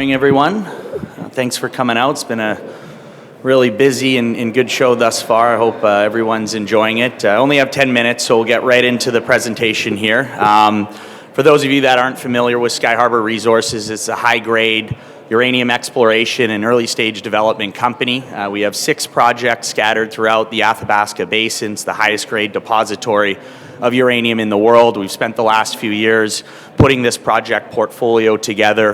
Morning, everyone. Thanks for coming out. It's been a really busy and good show thus far. I hope everyone's enjoying it. I only have 10 minutes, so we'll get right into the presentation here. For those of you that aren't familiar with Skyharbour Resources, it's a high-grade uranium exploration and early-stage development company. We have 6 projects scattered throughout the Athabasca Basin. It's the highest-grade depository of uranium in the world. We've spent the last few years putting this project portfolio together.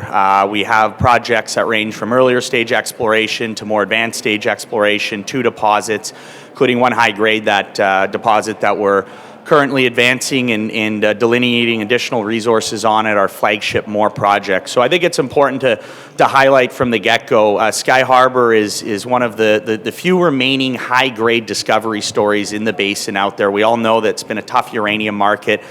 We have projects that range from earlier stage exploration to more advanced stage exploration, 2 deposits, including one high-grade deposit that we're currently advancing and delineating additional resources on at our flagship Moore project. So I think it's important to highlight from the get-go, Skyharbour is one of the few remaining high-grade discovery stories in the basin out there. We all know that it's been a tough uranium market.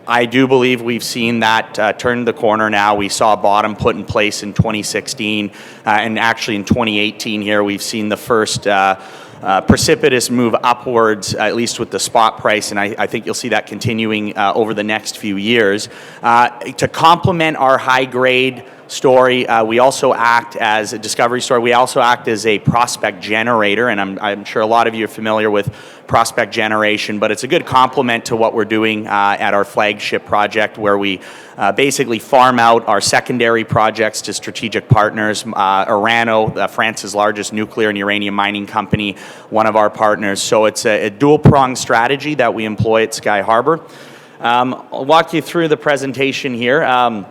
I do believe we've seen that turn the corner now. We saw a bottom put in place in 2016, and actually in 2018 here, we've seen the first precipitous move upwards, at least with the spot price, and I think you'll see that continuing over the next few years. To complement our high-grade story, we also act as a discovery story. We also act as a prospect generator, and I'm sure a lot of you are familiar with prospect generation, but it's a good complement to what we're doing at our flagship project, where we basically farm out our secondary projects to strategic partners. Orano, France's largest nuclear and uranium mining company, one of our partners. So it's a dual-pronged strategy that we employ at Skyharbour. I'll walk you through the presentation here.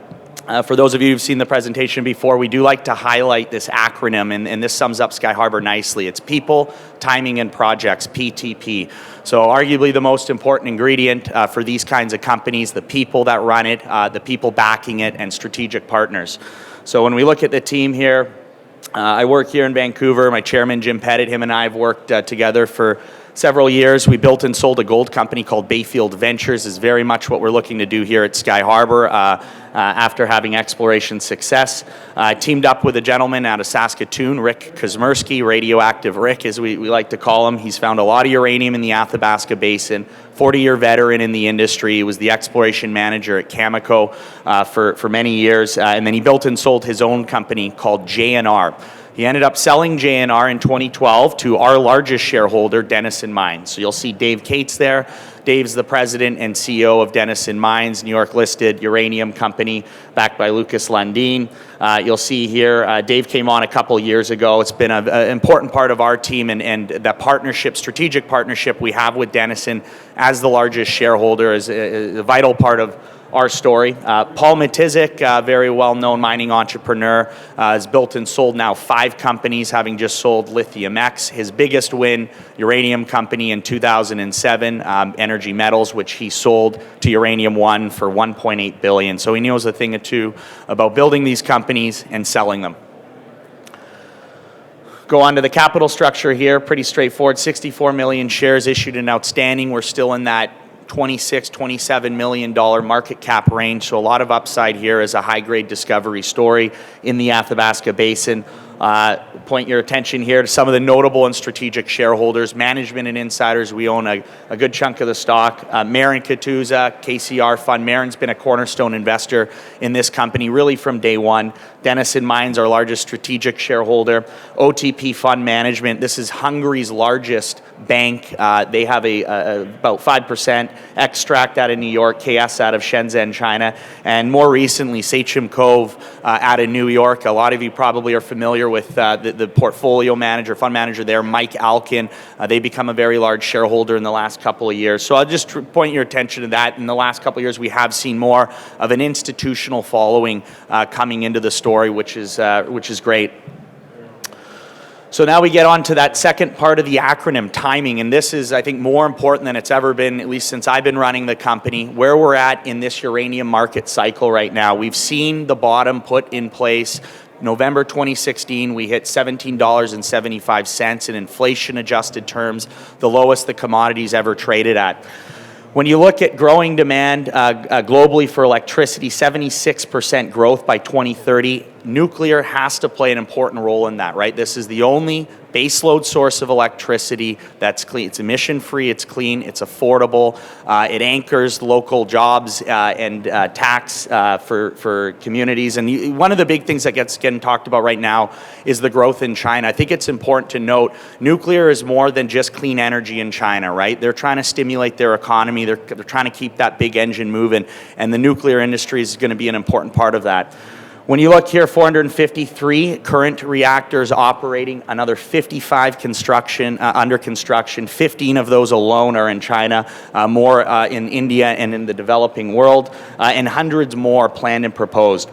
For those of you who've seen the presentation before, we do like to highlight this acronym, and this sums up Skyharbour nicely. It's People, Timing, and Projects, PTP. So arguably the most important ingredient for these kinds of companies, the people that run it, the people backing it, and strategic partners. So when we look at the team here, I work here in Vancouver. My chairman, Jim Pettit, him and I have worked together for several years. We built and sold a gold company called Bayfield Ventures. Is very much what we're looking to do here at Skyharbour after having exploration success. Teamed up with a gentleman out of Saskatoon, Rick Kazmersky, Radioactive Rick, as we like to call him. He's found a lot of uranium in the Athabasca Basin, 40-year veteran in the industry. He was the exploration manager at Cameco for many years, and then he built and sold his own company called J&R. He ended up selling J&R in 2012 to our largest shareholder, Denison Mines. So you'll see Dave Cates there. Dave's the president and CEO of Denison Mines, New York-listed uranium company backed by Lucas Lundin. You'll see here, Dave came on a couple years ago. It's been an important part of our team and that partnership, strategic partnership we have with Denison as the largest shareholder is a vital part of our story. Paul Matizik, very well-known mining entrepreneur, has built and sold now 5 companies, having just sold Lithium X. His biggest win, uranium company in 2007, Energy Metals, which he sold to Uranium One for $1.8 billion. So he knows a thing or two about building these companies and selling them. Go on to the capital structure here, pretty straightforward. 64 million shares issued and outstanding. We're still in that $26-27 million market cap range, so a lot of upside here as a high-grade discovery story in the Athabasca Basin. Point your attention here to some of the notable and strategic shareholders, management and insiders. We own a good chunk of the stock. Marin Katuza, KCR Fund. Marin's been a cornerstone investor in this company really from day one. Denison Mines, our largest strategic shareholder. OTP Fund Management. This is Hungary's largest bank. They have about 5% extract out of New York, KS out of Shenzhen, China, and more recently Sachem Cove out of New York. A lot of you probably are familiar with the portfolio manager, fund manager there, Mike Alkin. They become a very large shareholder in the last couple of years. So I'll just point your attention to that. In the last couple of years, we have seen more of an institutional following coming into the story, which is great. So now we get on to that second part of the acronym, timing, and this is, I think, more important than it's ever been, at least since I've been running the company, where we're at in this uranium market cycle right now. We've seen the bottom put in place. November 2016, we hit $17.75 in inflation-adjusted terms, the lowest the commodity's ever traded at. When you look at growing demand globally for electricity, 76% growth by 2030, nuclear has to play an important role in that, right? This is the only baseload source of electricity that's clean. It's emission-free, it's clean, it's affordable, it anchors local jobs and tax for communities. And one of the big things that gets getting talked about right now is the growth in China. I think it's important to note nuclear is more than just clean energy in China, right? They're trying to stimulate their economy, they're trying to keep that big engine moving, and the nuclear industry is going to be an important part of that. When you look here, 453 current reactors operating, another 55 under construction, 15 of those alone are in China, more in India and in the developing world, and hundreds more planned and proposed.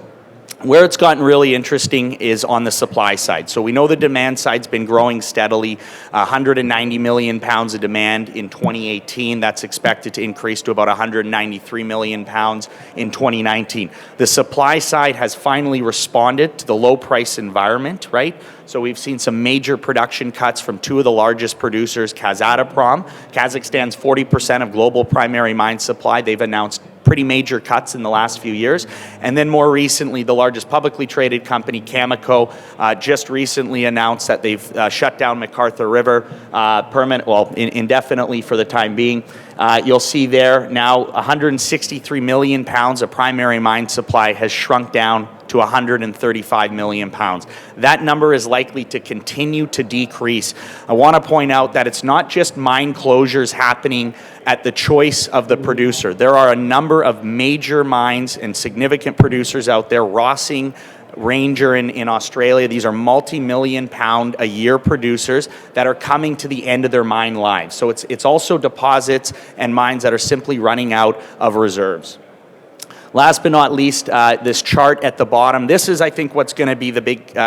Where it's gotten really interesting is on the supply side. So we know the demand side's been growing steadily, 190 million pounds of demand in 2018. That's expected to increase to about 193 million pounds in 2019. The supply side has finally responded to the low price environment, right? So we've seen some major production cuts from two of the largest producers, Kazatomprom. Kazakhstan's 40% of global primary mine supply. They've announced pretty major cuts in the last few years. And then more recently, the largest publicly traded company, Cameco, just recently announced that they've shut down McArthur River indefinitely for the time being. You'll see there now 163 million pounds of primary mine supply has shrunk down to 135 million pounds. That number is likely to continue to decrease. I want to point out that it's not just mine closures happening at the choice of the producer. There are a number of major mines and significant producers out there, Rossing, Ranger in Australia. These are multi-million pound a year producers that are coming to the end of their mine lives. So it's also deposits and mines that are simply running out of reserves. Last but not least, this chart at the bottom, this is, I think, what's going to be the big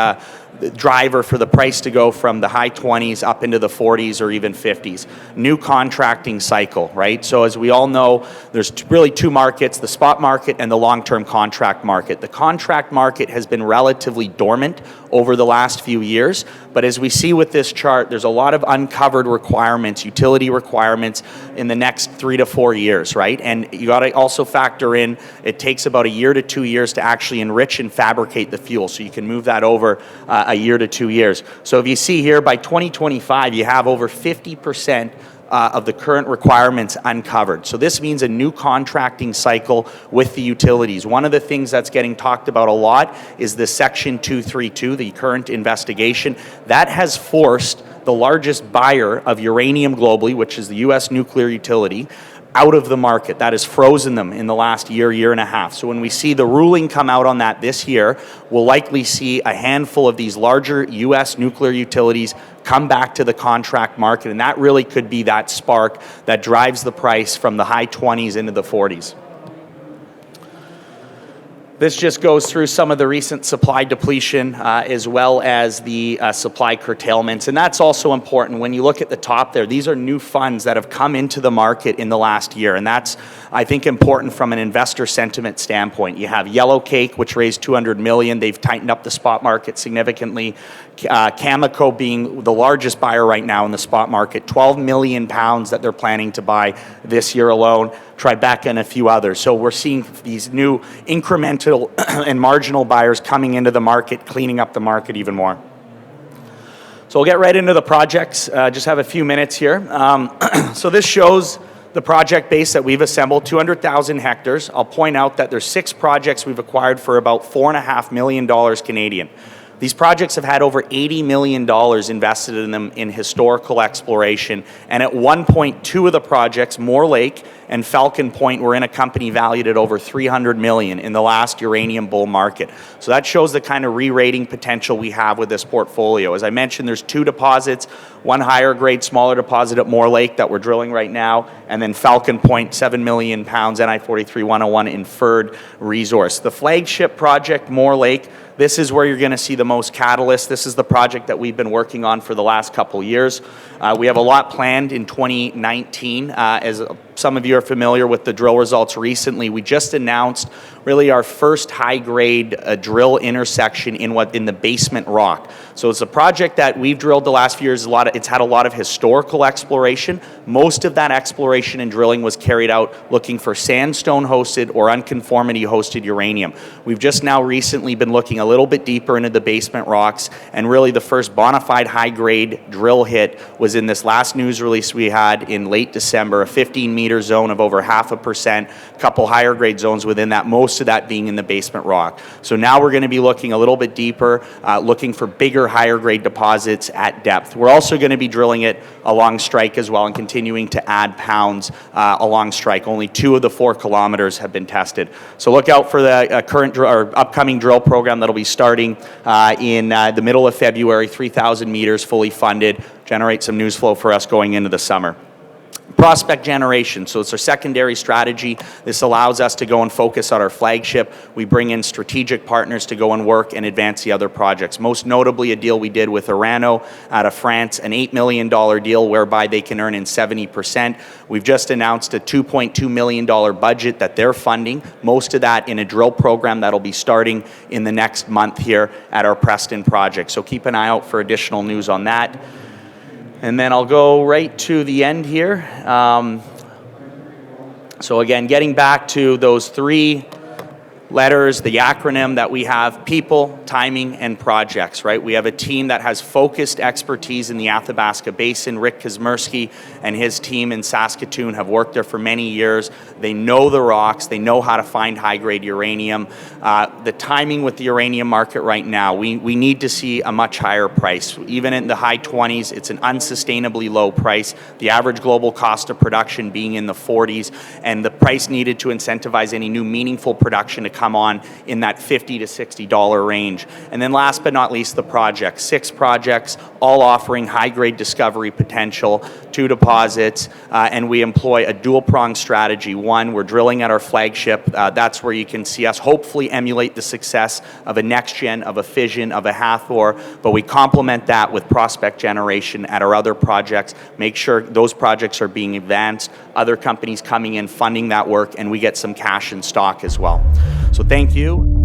driver for the price to go from the high 20s up into the 40s or even 50s. New contracting cycle, right? So as we all know, there's really two markets, the spot market and the long-term contract market. The contract market has been relatively dormant over the last few years, but as we see with this chart, there's a lot of uncovered requirements, utility requirements in the next 3 to 4 years, right? And you got to also factor in, it takes about 1 to 2 years to actually enrich and fabricate the fuel, so you can move that over 1 to 2 years. So if you see here, by 2025, you have over 50% of the current requirements uncovered. So this means a new contracting cycle with the utilities. One of the things that's getting talked about a lot is the Section 232, the current investigation. That has forced the largest buyer of uranium globally, which is the U.S. nuclear utility, out of the market. That has frozen them in the last year and a half. So when we see the ruling come out on that this year, we'll likely see a handful of these larger U.S. nuclear utilities come back to the contract market, and that really could be that spark that drives the price from the high 20s into the 40s. This just goes through some of the recent supply depletion as well as the supply curtailments. And that's also important. When you look at the top there, these are new funds that have come into the market in the last year. And that's, I think, important from an investor sentiment standpoint. You have Yellowcake, which raised $200 million. They've tightened up the spot market significantly. Cameco being the largest buyer right now in the spot market, 12 million pounds that they're planning to buy this year alone. Tribeca and a few others. So we're seeing these new incremental and marginal buyers coming into the market, cleaning up the market even more. So we'll get right into the projects. Just have a few minutes here. So this shows the project base that we've assembled, 200,000 hectares. I'll point out that there's 6 projects we've acquired for about $4.5 million Canadian. These projects have had over $80 million invested in them in historical exploration. And at one point, 2 of the projects, Moore Lake and Falcon Point, were in a company valued at over $300 million in the last uranium bull market. So that shows the kind of re-rating potential we have with this portfolio. As I mentioned, there's 2 deposits, one higher grade, smaller deposit at Moore Lake that we're drilling right now, and then Falcon Point, 7 million pounds, NI 43-101 inferred resource. The flagship project, Moore Lake, this is where you're going to see the most catalyst. This is the project that we've been working on for the last couple years. We have a lot planned in 2019 as some of you are familiar with the drill results recently, we just announced really our first high-grade drill intersection in the basement rock. So it's a project that we've drilled the last few years. It's had a lot of historical exploration. Most of that exploration and drilling was carried out looking for sandstone-hosted or unconformity-hosted uranium. We've just now recently been looking a little bit deeper into the basement rocks, and really the first bona fide high-grade drill hit was in this last news release we had in late December, a 15-meter zone of over 0.5%, a couple higher-grade zones within that, most of that being in the basement rock. So now we're going to be looking a little bit deeper, looking for bigger, higher-grade deposits at depth. We're also going to be drilling it along strike as well and continuing to add pounds along strike. Only 2 of the 4 kilometers have been tested. So look out for the upcoming drill program that'll be starting in the middle of February, 3,000 meters, fully funded, generate some news flow for us going into the summer. Prospect generation, so it's our secondary strategy. This allows us to go and focus on our flagship. We bring in strategic partners to go and work and advance the other projects. Most notably, a deal we did with Uranium out of France, an $8 million deal whereby they can earn in 70%. We've just announced a $2.2 million budget that they're funding, most of that in a drill program that'll be starting in the next month here at our Preston project. So keep an eye out for additional news on that. And then I'll go right to the end here. So again, getting back to those 3 letters, the acronym that we have: people, timing, and projects, right? We have a team that has focused expertise in the Athabasca Basin. Rick Kazmersky and his team in Saskatoon have worked there for many years. They know the rocks. They know how to find high-grade uranium. The timing with the uranium market right now, we need to see a much higher price. Even in the high 20s, it's an unsustainably low price. The average global cost of production being in the 40s, and the price needed to incentivize any new meaningful production to come on in that $50 to $60 range. And then last but not least, the projects. 6 projects, all offering high-grade discovery potential, 2 deposits, and we employ a dual-pronged strategy. One, we're drilling at our flagship. That's where you can see us hopefully emulate the success of a NextGen, of a Fission, of a Hathor, but we complement that with prospect generation at our other projects, make sure those projects are being advanced, other companies coming in, funding that work, and we get some cash in stock as well. So thank you.